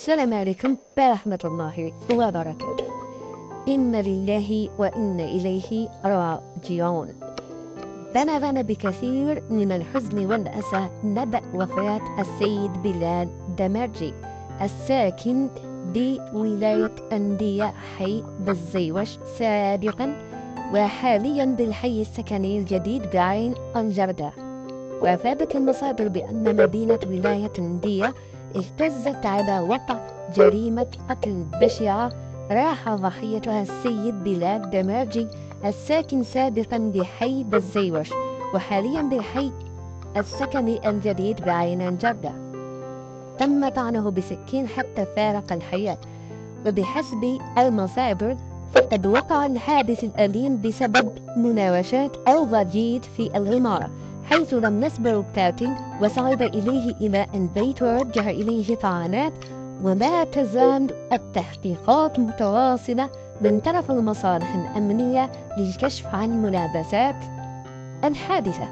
السلام عليكم ورحمة الله وبركاته. إنا لله وإنا إليه راجعون. بلغنا بكثير من الحزن والأسى نبأ وفاة السيد بلال دمرجي الساكن بولاية أندية حي بالزيوش سابقا وحاليا بالحي السكني الجديد بعين الجردة. وأفادت المصادر بأن مدينة ولاية أندية اهتزت على وقع جريمة قتل بشعة راح ضحيتها السيد بلال دمرجي الساكن سابقا بحي بالزيوش وحاليا بالحي السكني الجديد بعين الجردة. تم طعنه بسكين حتى فارق الحياة، وبحسب المصادر فقد وقع الحادث الأليم بسبب مناوشات أو ضجيج في العمارة، حيث لم نسبر القاتل وصعد إليه إلى البيت ووجه إليه طعنات. وما تزال التحقيقات متواصلة من طرف المصالح الأمنية للكشف عن ملابسات الحادثة.